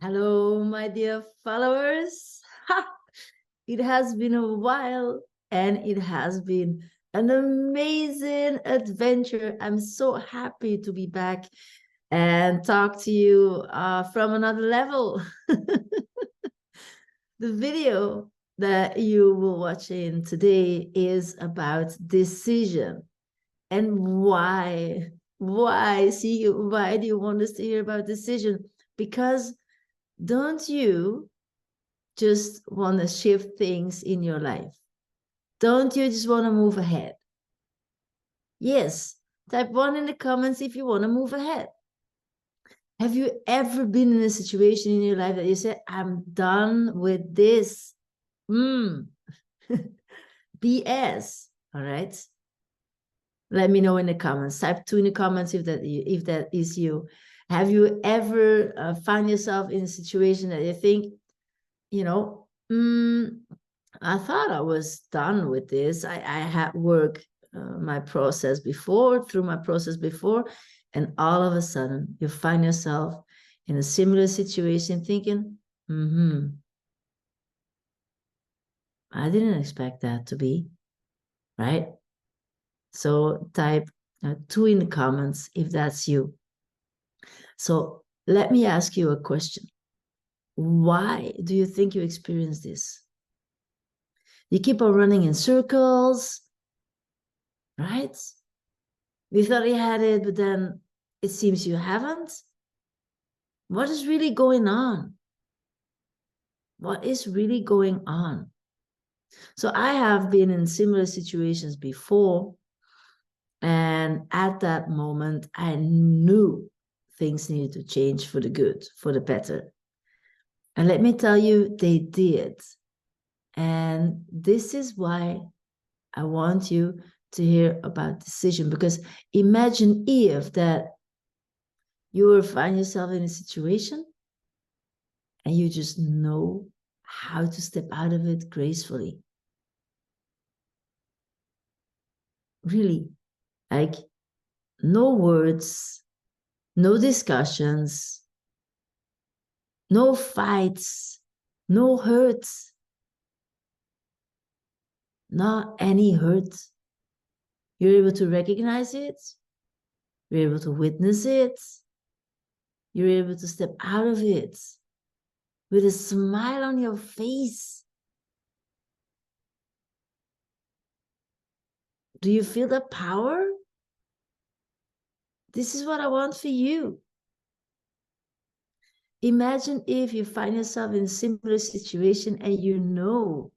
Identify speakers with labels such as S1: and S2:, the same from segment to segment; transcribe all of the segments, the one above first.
S1: Hello, my dear followers. It has been a while and it has been an amazing adventure. I'm so happy to be back and talk to you from another level. The video that you will watch in today is about decision and why. Why? See, why do you want us to hear about decision? Because don't you just want to shift things in your life? Don't you just want to move ahead? Yes, type one in the comments if you want to move ahead. Have you ever been in a situation in your life that you said, I'm done with this? BS. All right. Let me know in the comments. Type 2 in the comments if that is you. Have you ever found yourself in a situation that you think, you know, I thought I was done with this. I had worked through my process before, and all of a sudden you find yourself in a similar situation thinking, I didn't expect that to be, right? So type 2 in the comments if that's you. So let me ask you a question. Why do you think you experience this? You keep on running in circles, right? We thought you had it, but then it seems you haven't. What is really going on? What is really going on? So I have been in similar situations before. And at that moment, I knew things needed to change for the good, for the better. And let me tell you, they did. And this is why I want you to hear about decision, because imagine if that you will find yourself in a situation and you just know how to step out of it gracefully. Really, like no words, no discussions, no fights, no hurts, not any hurt. You're able to recognize it, you're able to witness it, you're able to step out of it with a smile on your face. Do you feel the power? This is what I want for you. Imagine if you find yourself in a similar situation and you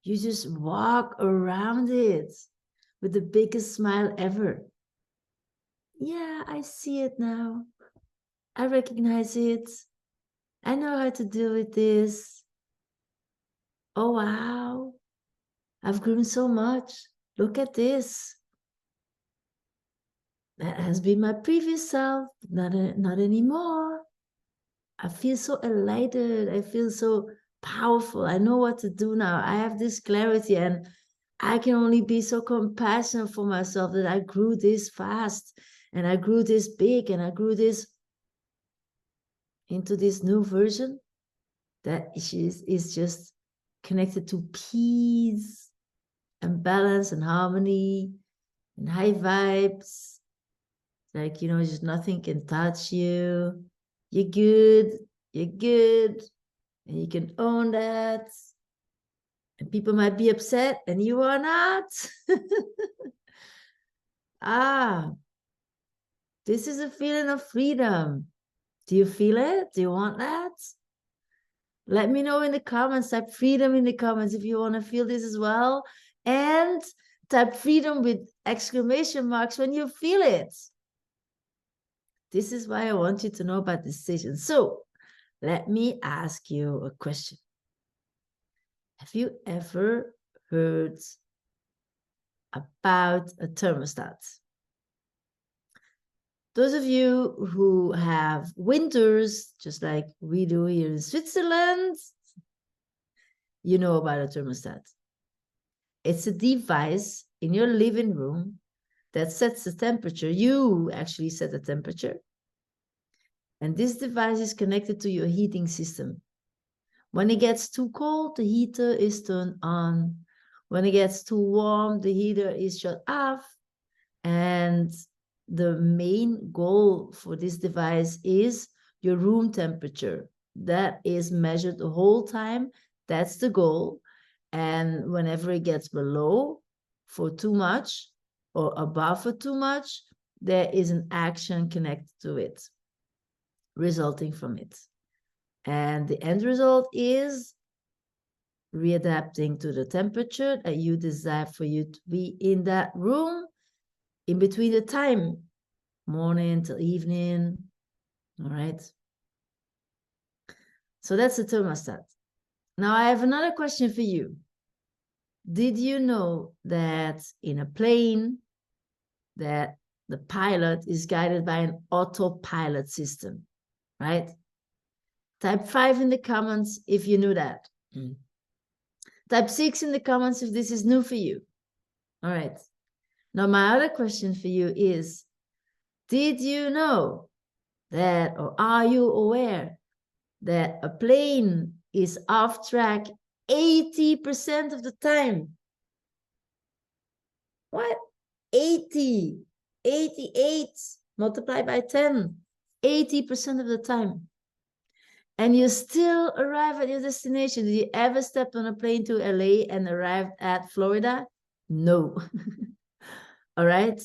S1: just walk around it with the biggest smile ever. Yeah, I see it now. I recognize it. I know how to deal with this. Oh, wow. I've grown so much. Look at this. That has been my previous self, not anymore. I feel so elated. I feel so powerful. I know what to do now. I have this clarity, and I can only be so compassionate for myself that I grew this fast and I grew this big and I grew this into this new version that is just connected to peace and balance and harmony and high vibes. Like, just nothing can touch you. You're good. You're good. And you can own that. And people might be upset and you are not. This is a feeling of freedom. Do you feel it? Do you want that? Let me know in the comments. Type freedom in the comments if you want to feel this as well. And type freedom with exclamation marks when you feel it. This is why I want you to know about decision. So let me ask you a question. Have you ever heard about a thermostat? Those of you who have winters, just like we do here in Switzerland, you know about a thermostat. It's a device in your living room that sets the temperature. You actually set the temperature. And this device is connected to your heating system. When it gets too cold, the heater is turned on. When it gets too warm, the heater is shut off. And the main goal for this device is your room temperature. That is measured the whole time. That's the goal. And whenever it gets below for too much or above for too much, there is an action connected to it, resulting from it. And the end result is readapting to the temperature that you desire for you to be in that room in between the time, morning till evening. All right. So that's the thermostat. Now I have another question for you. Did you know that in a plane that the pilot is guided by an autopilot system, right? Type 5 in the comments if you knew that. Type 6 in the comments if this is new for you. All right. Now my other question for you is, did you know that, or are you aware that a plane is off track 80% of the time? What? 80, 88 multiplied by 10, 80% of the time. And you still arrive at your destination. Did you ever step on a plane to LA and arrived at Florida? No. All right.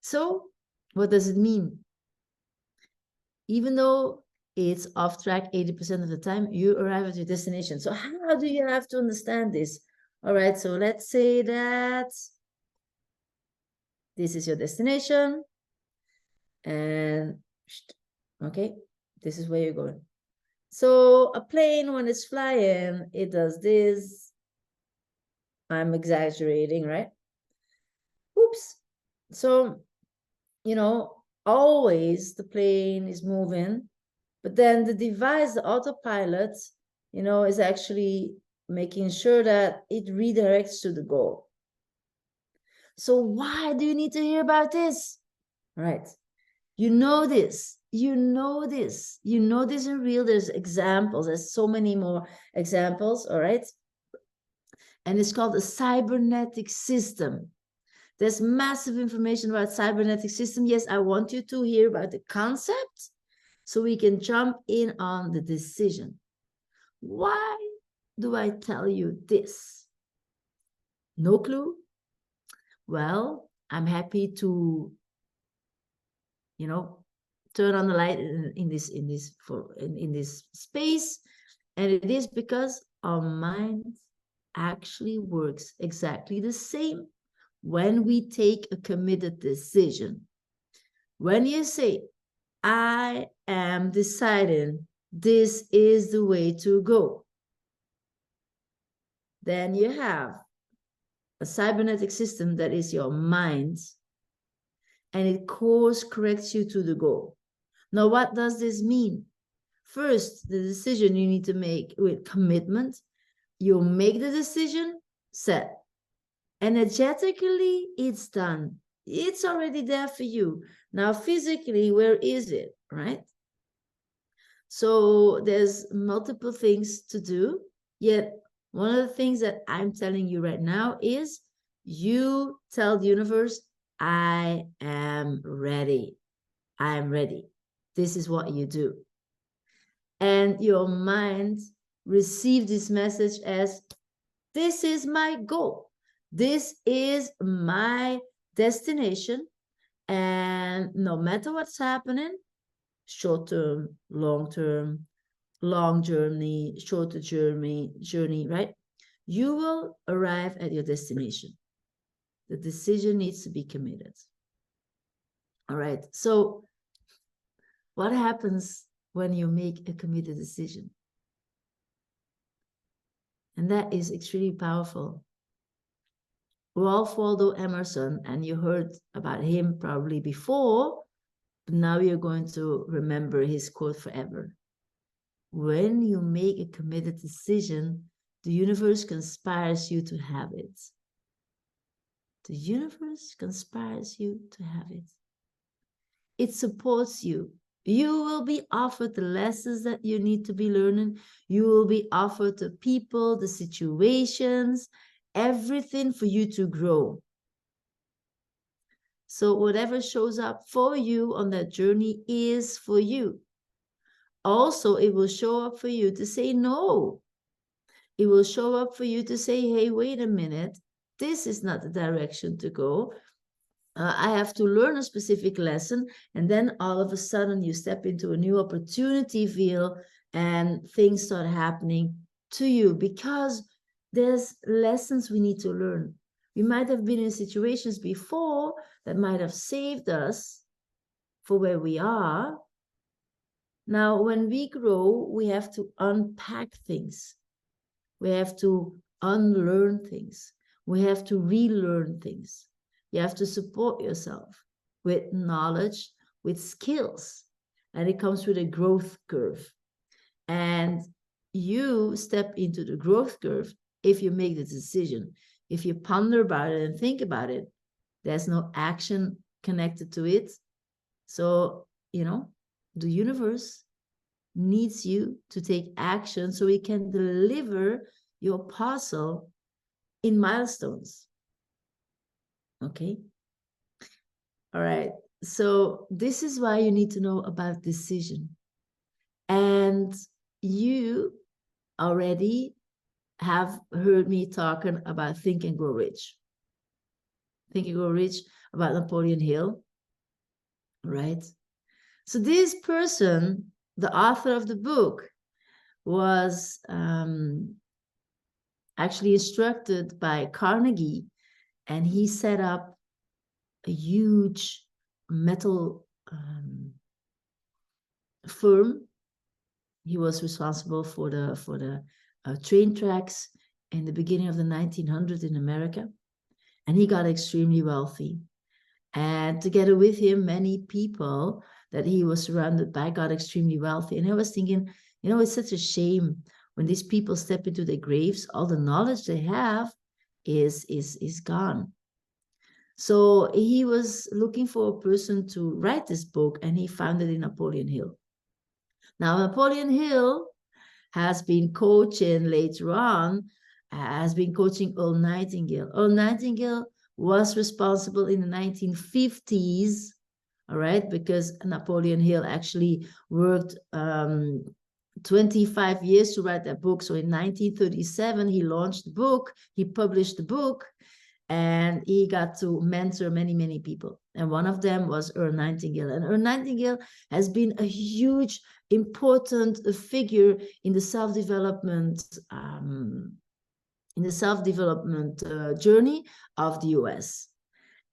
S1: So what does it mean? Even though it's off track 80% of the time, you arrive at your destination. So how do you have to understand this? All right, so let's say that this is your destination. And okay, this is where you're going. So a plane, when it's flying, it does this. I'm exaggerating, right? Oops. So, you know, always the plane is moving, but then the device, the autopilot, you know, is actually making sure that it redirects to the goal. So why do you need to hear about this? Right. You know this. You know this. You know this in real. There's examples. There's so many more examples. All right. And it's called a cybernetic system. There's massive information about cybernetic system. Yes, I want you to hear about the concept so we can jump in on the decision. Why do I tell you this? No clue? Well, I'm happy to, you know, turn on the light in this space, and it is because our mind actually works exactly the same when we take a committed decision. When you say, I am deciding this is the way to go, then you have a cybernetic system that is your mind, and it course corrects you to the goal. Now, what does this mean? First, the decision you need to make with commitment. You make the decision, set. Energetically, it's done. It's already there for you. Now, physically, where is it, right? So there's multiple things to do. Yet, one of the things that I'm telling you right now is you tell the universe, I am ready. I am ready. This is what you do. And your mind receives this message as, this is my goal. This is my destination. And no matter what's happening, short term, long journey, shorter journey, right? You will arrive at your destination. The decision needs to be committed. All right. So what happens when you make a committed decision? And that is extremely powerful. Ralph Waldo Emerson, and you heard about him probably before, but now you're going to remember his quote forever. When you make a committed decision, the universe conspires you to have it. The universe conspires you to have it. It supports you. You will be offered the lessons that you need to be learning. You will be offered the people, the situations, everything for you to grow. So whatever shows up for you on that journey is for you. Also, it will show up for you to say no. It will show up for you to say, hey, wait a minute, this is not the direction to go. I have to learn a specific lesson. And then all of a sudden you step into a new opportunity field and things start happening to you because there's lessons we need to learn. We might have been in situations before that might have saved us for where we are. Now, when we grow, we have to unpack things. We have to unlearn things. We have to relearn things. You have to support yourself with knowledge, with skills, and it comes with a growth curve. And you step into the growth curve if you make the decision. If you ponder about it and think about it, there's no action connected to it. So, the universe needs you to take action so it can deliver your parcel in milestones. Okay. All right. So this is why you need to know about decision. And you already have heard me talking about Think and Grow Rich. Think and Grow Rich about Napoleon Hill, right? So this person, the author of the book, was actually instructed by Carnegie, and he set up a huge metal firm. He was responsible for the train tracks in the beginning of the 1900s in America, and he got extremely wealthy. And together with him, many people that he was surrounded by got extremely wealthy. And I was thinking, it's such a shame when these people step into their graves, all the knowledge they have is gone. So he was looking for a person to write this book, and he found it in Napoleon Hill. Now, Napoleon Hill has been coaching later on, has been coaching Earl Nightingale. Earl Nightingale was responsible in the 1950s, all right, because Napoleon Hill actually worked 25 years to write that book. So in 1937, he launched the book, he published the book, and he got to mentor many, many people. And one of them was Earl Nightingale. And Earl Nightingale has been a huge, important figure in the self-development journey of the US.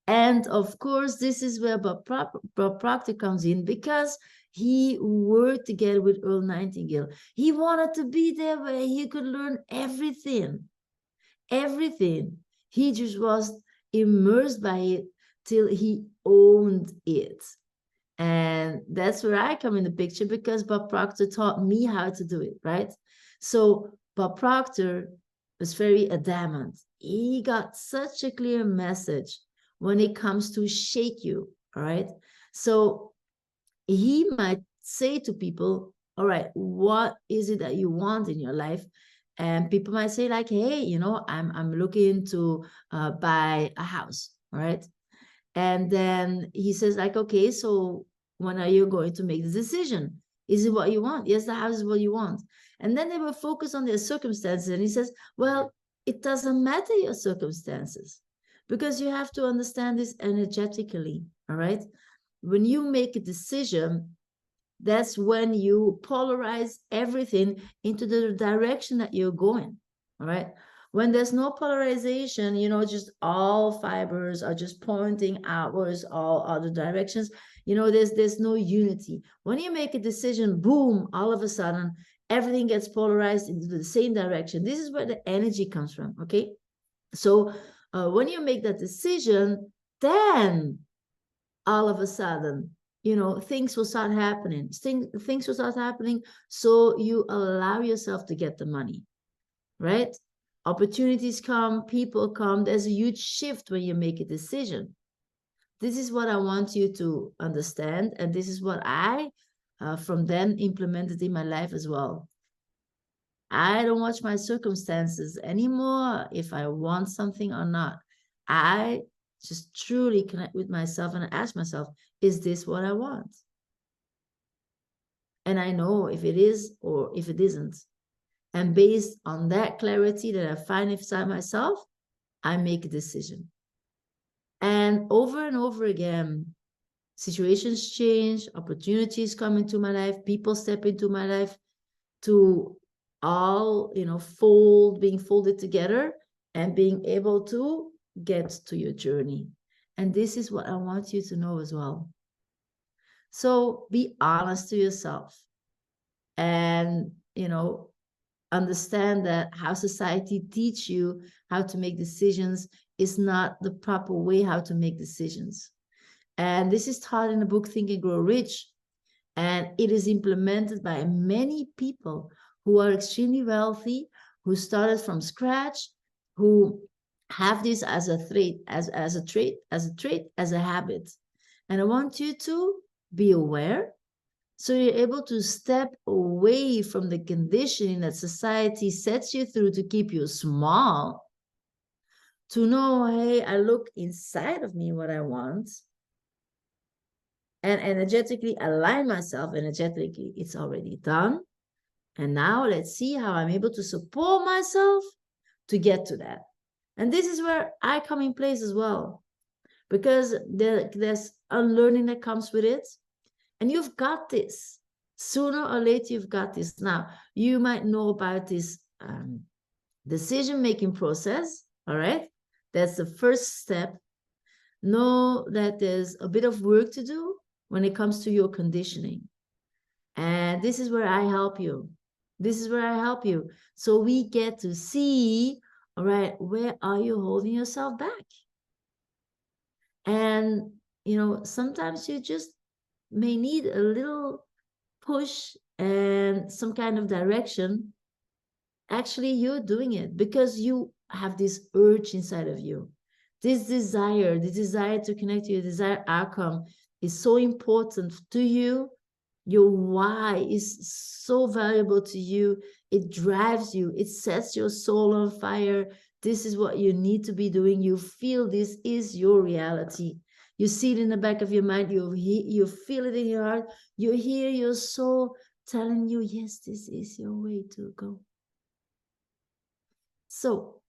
S1: And of course, this is where Bob Proctor comes in, because he worked together with Earl Nightingale. He wanted to be there where he could learn everything. He just was immersed by it till he owned it. And that's where I come in the picture, because Bob Proctor taught me how to do it, right? So Bob Proctor was very adamant. He got such a clear message when it comes to shake you, all right? So he might say to people, all right, what is it that you want in your life? And people might say like, hey, I'm looking to buy a house, all right? And then he says like, okay, so when are you going to make the decision? Is it what you want? Yes, the house is what you want. And then they will focus on their circumstances. And he says, well, it doesn't matter your circumstances, because you have to understand this energetically, all right? When you make a decision, that's when you polarize everything into the direction that you're going, all right? When there's no polarization, just all fibers are just pointing outwards, all other directions, there's no unity. When you make a decision, boom, all of a sudden, everything gets polarized into the same direction. This is where the energy comes from, okay? So when you make that decision, then all of a sudden, things will start happening. Things will start happening. So you allow yourself to get the money, right? Opportunities come, people come. There's a huge shift when you make a decision. This is what I want you to understand. And this is what I from then implemented in my life as well. I don't watch my circumstances anymore if I want something or not. I just truly connect with myself and ask myself, is this what I want? And I know if it is or if it isn't. And based on that clarity that I find inside myself, I make a decision. And over again, situations change, opportunities come into my life, people step into my life to all, being folded together and being able to get to your journey. And this is what I want you to know as well. So be honest to yourself and, understand that how society teach you how to make decisions is not the proper way how to make decisions. And this is taught in the book Think and Grow Rich. And it is implemented by many people who are extremely wealthy, who started from scratch, who have this as a trait, as a habit. And I want you to be aware, so you're able to step away from the conditioning that society sets you through to keep you small, to know, hey, I look inside of me what I want, and energetically align myself energetically. It's already done. And now let's see how I'm able to support myself to get to that. And this is where I come in place as well, because there's unlearning that comes with it. And you've got this. Sooner or later, you've got this. Now, you might know about this decision-making process, all right? That's the first step. Know that there's a bit of work to do when it comes to your conditioning. And this is where I help you. This is where I help you. So we get to see, all right, where are you holding yourself back? And, sometimes you just may need a little push and some kind of direction. Actually, you're doing it because you have this urge inside of you. This desire, the desire to connect to your desired outcome is so important to you. Your why is so valuable to you. It drives you. It sets your soul on fire. This is what you need to be doing. You feel this is your reality. You see it in the back of your mind. You feel it in your heart. You hear your soul telling you, yes, this is your way to go. So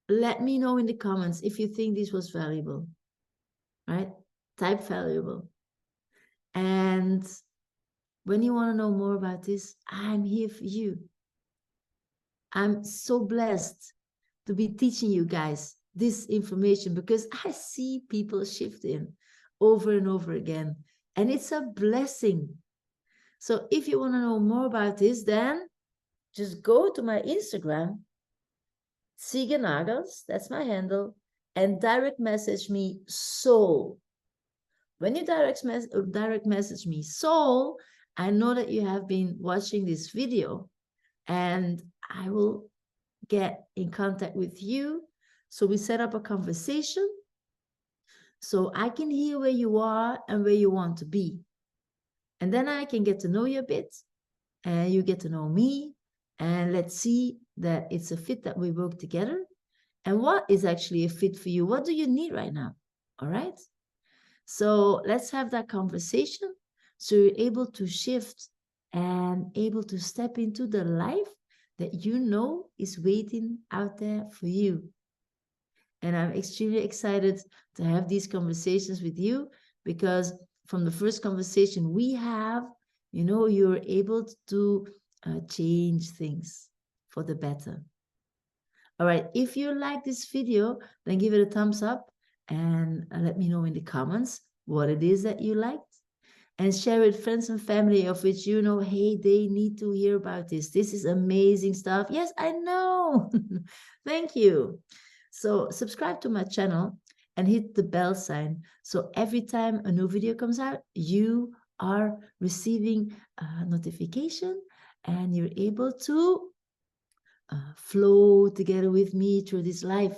S1: let me know in the comments if you think this was valuable, right? Type valuable. And when you want to know more about this, I'm here for you. I'm so blessed to be teaching you guys this information because I see people shifting over and over again. And it's a blessing. So if you want to know more about this, then just go to my Instagram, Siege Nagels, that's my handle, and direct message me soul. When you direct message me soul, I know that you have been watching this video and I will get in contact with you. So we set up a conversation so I can hear where you are and where you want to be. And then I can get to know you a bit and you get to know me, and let's see that it's a fit that we work together. And what is actually a fit for you? What do you need right now? All right. So let's have that conversation so you're able to shift and able to step into the life that you know is waiting out there for you. And I'm extremely excited to have these conversations with you because from the first conversation we have, you're able to change things for the better. All right, if you like this video, then give it a thumbs up and let me know in the comments what it is that you liked. And share with friends and family of which you know, hey, they need to hear about this. This is amazing stuff. Yes, I know. Thank you. So subscribe to my channel and hit the bell sign. So every time a new video comes out, you are receiving a notification and you're able to flow together with me through this life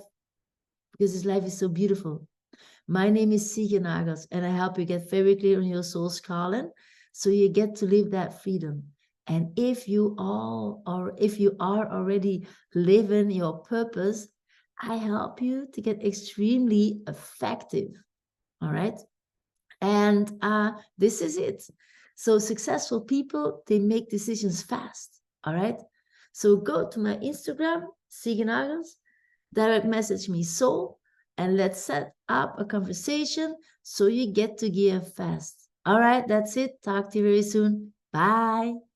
S1: because this life is so beautiful. My name is Siege Nagels and I help you get very clear on your soul's calling So you get to live that freedom. And if you are already living your purpose, I help you to get extremely effective. All right. And this is it. So successful people, they make decisions fast. All right. So go to my Instagram, Sigenagels, direct message me so, and let's set up a conversation so you get to gear fast. All right, that's it. Talk to you very soon. Bye.